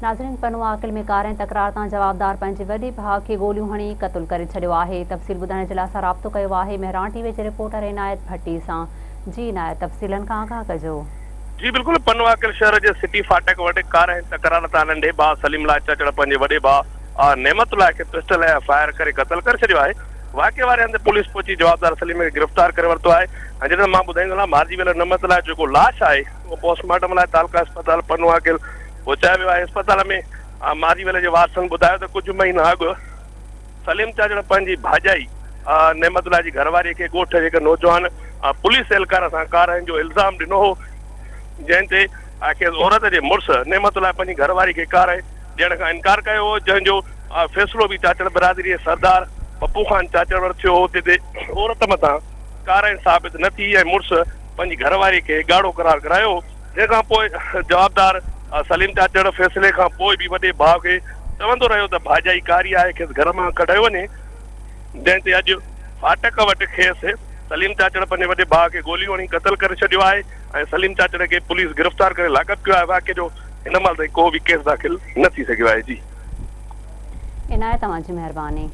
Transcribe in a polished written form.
नाज़रीन, पनुआ आकिल में कार ऐं तकरार तां जवाबदार पंहिंजे वॾे भाउ खे गोलियूं हणी क़तल करे छॾियो आहे। तफ़सील ॿुधाइण जे लाइ असां राब्तो कयो आहे मेहरान टीवी जे रिपोर्टर इनायत भट्टी सां। जी इनायत, तफ़सीलनि खां आगाह कजो। जी बिल्कुल, पनुआ आकिल शहर जे सिटी फाटक वटि कार ऐं तकरार तां नंढे भाउ सलीम लाइ चचड़ पंहिंजे वॾे भाउ नेमतुल्लाह खे पिस्टल ऐं फायर करे क़तल करे छॾियो आहे। वाक़े वारे हंधि पुलिस पहुची जवाबदार सलीम खे गिरफ़्तार करे वरितो आहे। ऐं जॾहिं मां ॿुधाईंदो मारिजी वियल नेमतुल्लाह जेको लाश आहे उहो पोस्टमार्टम लाइ तालका अस्पताल पनुआ आकिल पहुचायो वियो आहे। अस्पताल में मारिजी वियल जे वारसनि ॿुधायो त कुझु महीना अॻु सलीम चाचड़ पंहिंजी भाॼाई नेमतुल्लाह जी घरवारीअ खे ॻोठ जे हिकु नौजवान पुलिस एहलकार सां कार जो इल्ज़ाम ॾिनो हो, जंहिं ते आख़िर औरत जे मुड़ुस नेमतुल्लाह पंहिंजी घरवारी खे कार ॾियण खां इनकार कयो हो, जंहिंजो फ़ैसिलो बि चाचड़ बिरादरी जे सरदार पप्पू ख़ान चाचड़ वटि थियो हो। ते औरत मथां कार साबित न थी ऐं मुड़ुस पंहिंजी घरवारी खे ॻाढ़ो करार करायो। जंहिंखां पोइ जवाबदार सलीम चाचड़ फ़ैसिले खां पोइ बि वॾे भाउ खे चवंदो रहियो त भाॼाई कारी आहे, खेसि घर मां कढायो वञे। जंहिं ते अॼु फाटक वटि खेसि सलीम चाचड़ पंहिंजे वॾे भाउ खे गोलियूं हणी क़तल करे छॾियो आहे ऐं सलीम चाचड़ खे पुलिस गिरफ़्तार करे लाकअप कयो आहे। वाक़े जो हिन महिल ताईं को बि केस दाख़िल न थी सघियो आहे। जी इनायत, तव्हांजी महिरबानी।